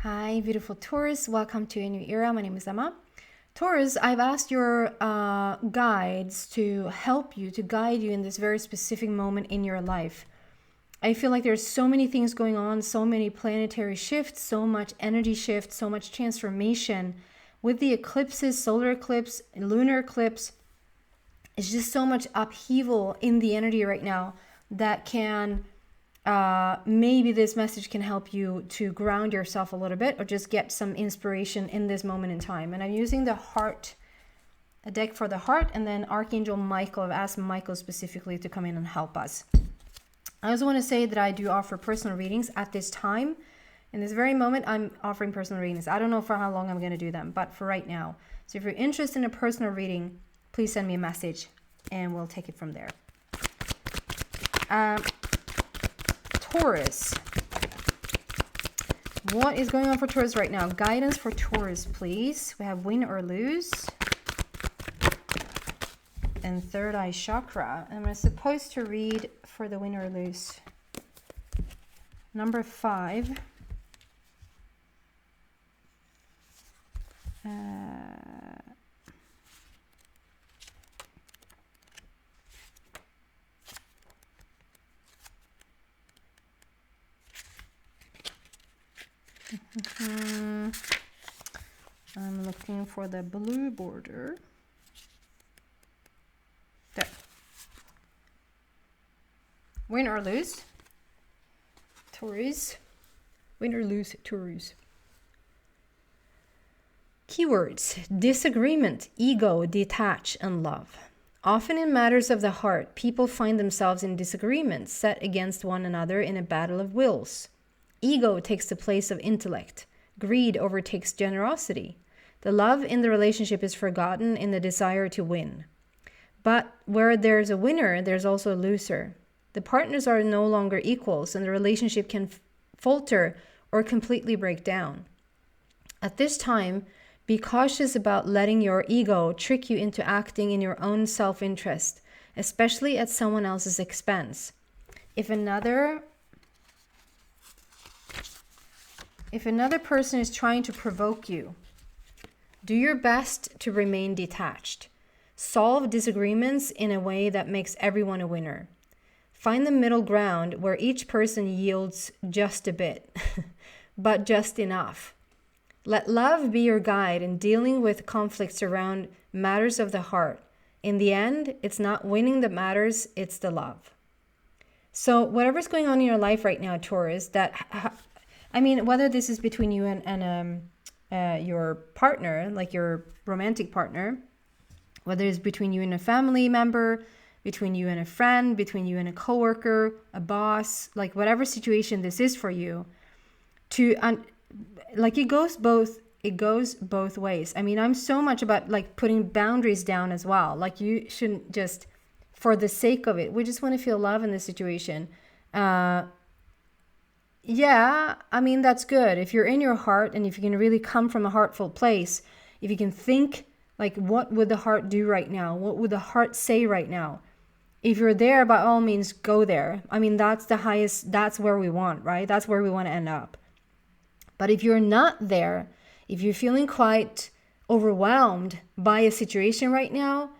Hi, beautiful Taurus. Welcome to a new era. My name is Emma. Taurus, I've asked your guides to help you, to guide you in this very specific moment in your life. I feel like there's so many things going on, so many planetary shifts, so much energy shift, so much transformation. With the eclipses, solar eclipse, lunar eclipse, it's just so much upheaval in the energy right now that can... maybe this message can help you to ground yourself a little bit or just get some inspiration in this moment in time. And I'm using the heart, a deck for the heart, and then Archangel Michael. I've asked Michael specifically to come in and help us. I also want to say that I do offer personal readings at this time. In this very moment, I'm offering personal readings. I don't know for how long I'm going to do them, but for right now. So if you're interested in a personal reading, please send me a message and we'll take it from there. Taurus. What is going on for Taurus right now? Guidance for Taurus, please. We have win or lose. And third eye chakra. Am I supposed to read for the win or lose? Number 5. I'm looking for the blue border. There. Win or lose? Taurus. Win or lose, Taurus. Keywords: disagreement, ego, detach, and love. Often in matters of the heart, people find themselves in disagreements set against one another in a battle of wills. Ego takes the place of intellect. Greed overtakes generosity. The love in the relationship is forgotten in the desire to win. But where there's a winner, there's also a loser. The partners are no longer equals, and the relationship can falter or completely break down. At this time, be cautious about letting your ego trick you into acting in your own self-interest, especially at someone else's expense. If another person is trying to provoke you, do your best to remain detached. Solve disagreements in a way that makes everyone a winner. Find the middle ground where each person yields just a bit, but just enough. Let love be your guide in dealing with conflicts around matters of the heart. In the end, it's not winning that matters, it's the love. So whatever's going on in your life right now, Taurus, whether this is between you and your partner, like your romantic partner, whether it's between you and a family member, between you and a friend, between you and a coworker, a boss, like whatever situation this is for you, it goes both ways. I mean, I'm so much about like putting boundaries down as well. Like you shouldn't just, for the sake of it, we just want to feel love in this situation. Yeah, I mean, that's good. If you're in your heart and if you can really come from a heartful place, if you can think like, what would the heart do right now? What would the heart say right now? If you're there, by all means, go there. I mean, that's the highest, that's where we want, right? That's where we want to end up. But if you're not there, if you're feeling quite overwhelmed by a situation right now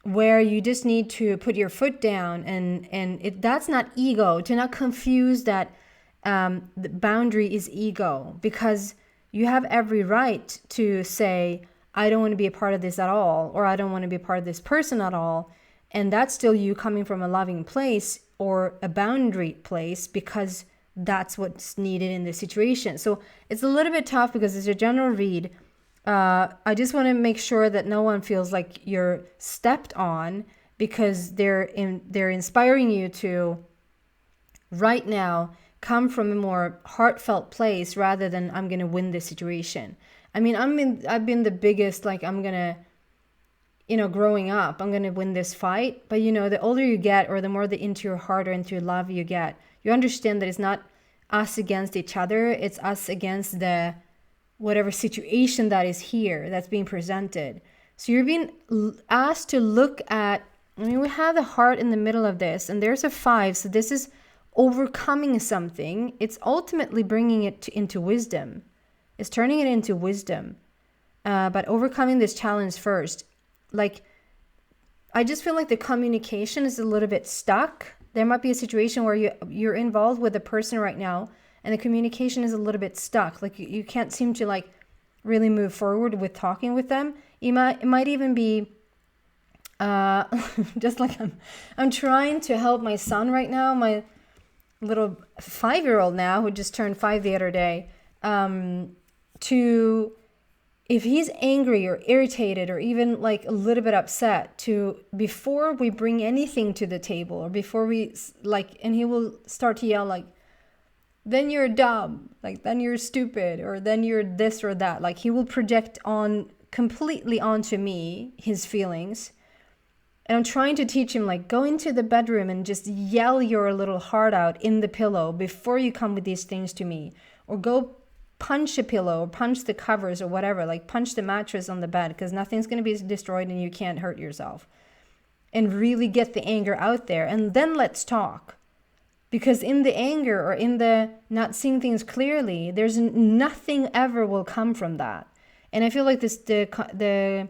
where you just need to put your foot down that's not ego. Do not confuse that the boundary is ego, because you have every right to say, I don't want to be a part of this at all, or I don't want to be a part of this person at all. And that's still you coming from a loving place or a boundary place, because that's what's needed in this situation. So it's a little bit tough because it's a general read. I just want to make sure that no one feels like you're stepped on, because they're inspiring you to right now come from a more heartfelt place rather than I'm going to win this situation. I mean, I've been the biggest, like, I'm going to, growing up, I'm going to win this fight. But, the older you get, or the more into your heart or into your love you get, you understand that it's not us against each other. It's us against the whatever situation that is here that's being presented. So you're being asked to look at, we have the heart in the middle of this, and there's a 5. So this is overcoming something. It's ultimately bringing it into wisdom. is turning it into wisdom. But overcoming this challenge first. Like, I just feel like the communication is a little bit stuck. There might be a situation where you're involved with a person right now and the communication is a little bit stuck. Like you can't seem to like really move forward with talking with them. It might even be just like I'm trying to help my son right now, my little 5-year-old now who just turned 5 the other day, to, if he's angry or irritated or even like a little bit upset, to, before we bring anything to the table or before we like, and he will start to yell like, then you're dumb, like then you're stupid, or then you're this or that. Like he will project on completely onto me his feelings. And I'm trying to teach him, like, go into the bedroom and just yell your little heart out in the pillow before you come with these things to me. Or go punch a pillow or punch the covers or whatever, like punch the mattress on the bed, because nothing's going to be destroyed and you can't hurt yourself. And really get the anger out there. And then let's talk. Because in the anger or in the not seeing things clearly, there's nothing ever will come from that. And I feel like the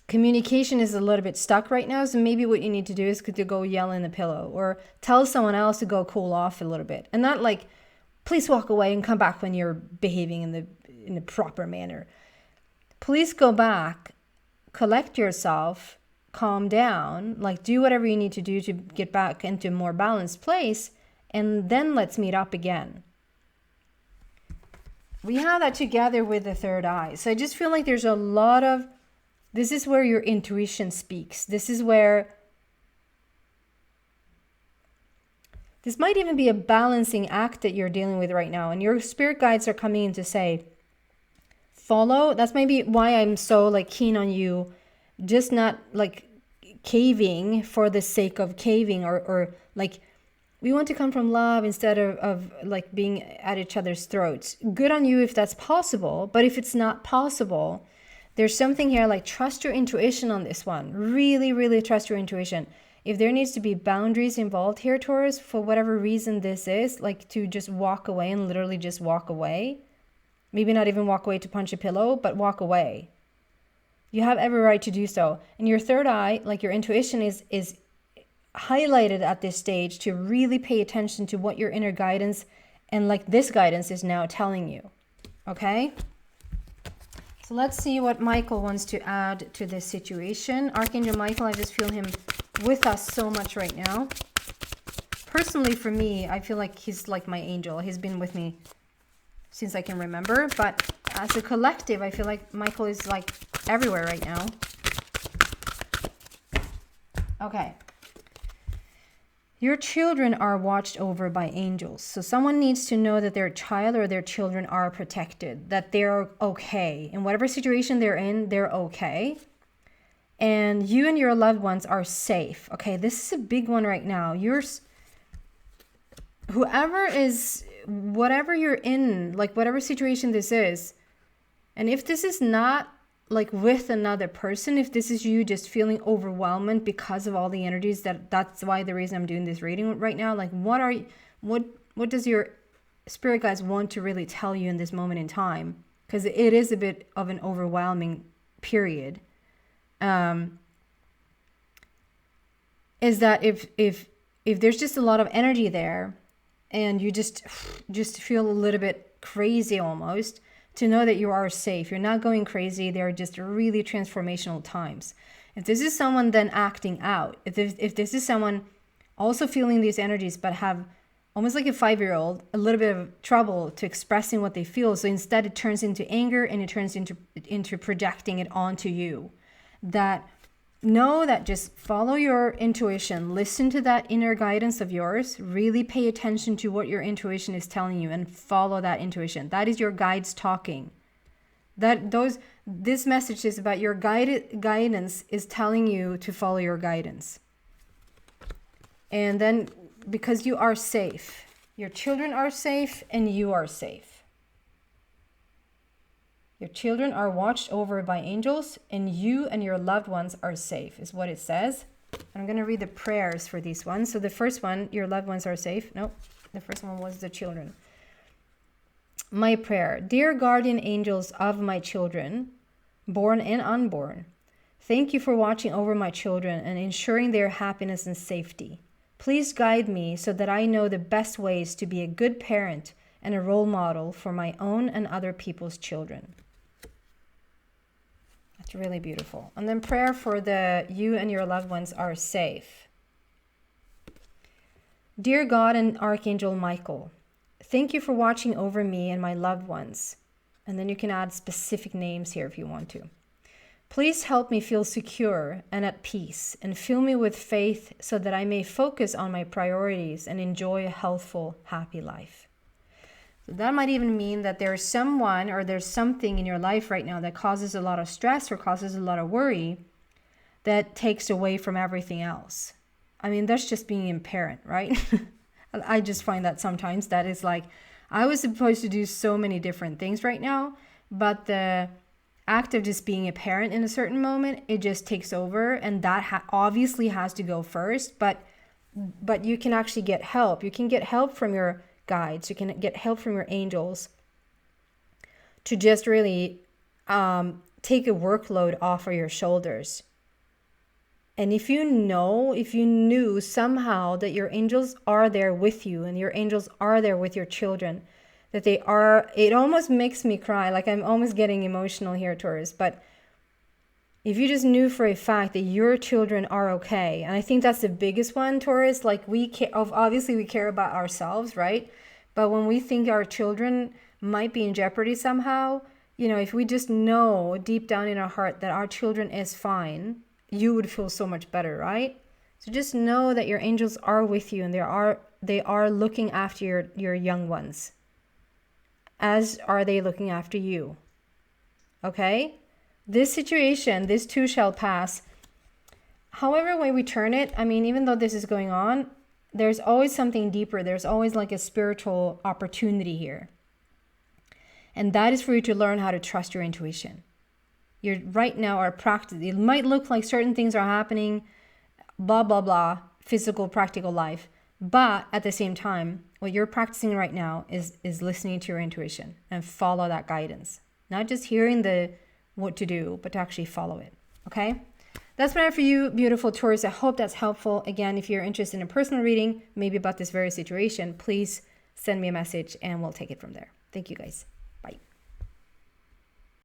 communication is a little bit stuck right now. So maybe what you need to do is to go yell in the pillow or tell someone else to go cool off a little bit. And not like, please walk away and come back when you're behaving in the proper manner. Please go back, collect yourself, calm down, like do whatever you need to do to get back into a more balanced place, and then let's meet up again. We have that together with the third eye. So I just feel like there's a lot of, this is where your intuition speaks. This is where, this might even be a balancing act that you're dealing with right now. And your spirit guides are coming in to say, follow. That's maybe why I'm so like keen on you just not like caving for the sake of caving, or like, we want to come from love instead of like being at each other's throats. Good on you if that's possible. But if it's not possible, there's something here like trust your intuition on this one. Really, really trust your intuition. If there needs to be boundaries involved here, Taurus, for whatever reason this is, like to just walk away and literally just walk away. Maybe not even walk away to punch a pillow, but walk away. You have every right to do so. And your third eye, like your intuition is highlighted at this stage to really pay attention to what your inner guidance and like this guidance is now telling you. Okay? So let's see what Michael wants to add to this situation. Archangel Michael, I just feel him with us so much right now. Personally, for me, I feel like he's like my angel. He's been with me since I can remember. But as a collective, I feel like Michael is like everywhere right now. Okay. Your children are watched over by angels. So someone needs to know that their child or their children are protected, that they're okay. In whatever situation they're in, they're okay. And you and your loved ones are safe. Okay, this is a big one right now. Whatever you're in, like whatever situation this is, and if this is not like with another person, if this is you just feeling overwhelmed because of all the energies, that's why the reason I'm doing this reading right now. Like what does your spirit guides want to really tell you in this moment in time? Because it is a bit of an overwhelming period. Is that if there's just a lot of energy there and you just feel a little bit crazy almost, to know that you are safe. You're not going crazy. They're just really transformational times. If this is someone then acting out, if this is someone also feeling these energies but have almost like a 5-year-old, a little bit of trouble to expressing what they feel, so instead it turns into anger and it turns into projecting it onto you. That know that just follow your intuition, listen to that inner guidance of yours, really pay attention to what your intuition is telling you and follow that intuition. That is your guides talking. This message is about your guidance is telling you to follow your guidance. And then because you are safe, your children are safe and you are safe. Your children are watched over by angels, and you and your loved ones are safe, is what it says. I'm going to read the prayers for these ones. So the first one, your loved ones are safe. Nope, the first one was the children. My prayer. Dear guardian angels of my children, born and unborn, thank you for watching over my children and ensuring their happiness and safety. Please guide me so that I know the best ways to be a good parent and a role model for my own and other people's children. That's really beautiful. And then prayer for you and your loved ones are safe. Dear God and Archangel Michael, thank you for watching over me and my loved ones. And then you can add specific names here if you want to. Please help me feel secure and at peace, and fill me with faith so that I may focus on my priorities and enjoy a healthful, happy life. So that might even mean that there's someone or there's something in your life right now that causes a lot of stress or causes a lot of worry that takes away from everything else. I mean, that's just being a parent, right? I just find that sometimes that is like, I was supposed to do so many different things right now, but the act of just being a parent in a certain moment, it just takes over, and that obviously has to go first, but you can actually get help. You can get help from your guides. You can get help from your angels to just really take a workload off of your shoulders. And if you knew somehow that your angels are there with you and your angels are there with your children, that they are, it almost makes me cry. Like I'm almost getting emotional here, Taurus. But if you just knew for a fact that your children are okay, and I think that's the biggest one, Taurus, like obviously we care about ourselves, right? But when we think our children might be in jeopardy somehow, if we just know deep down in our heart that our children is fine, you would feel so much better, right? So just know that your angels are with you and they are looking after your young ones. As are they looking after you. Okay? This situation, this too shall pass. However way we turn it, I mean, even though this is going on, there's always something deeper. There's always like a spiritual opportunity here. And that is for you to learn how to trust your intuition. You right now are practicing. It might look like certain things are happening, blah, blah, blah, physical, practical life. But at the same time, what you're practicing right now is listening to your intuition and follow that guidance. Not just hearing what to do, but to actually follow it. Okay? That's been it for you, beautiful Taurus. I hope that's helpful. Again, if you're interested in a personal reading, maybe about this very situation, please send me a message and we'll take it from there. Thank you, guys.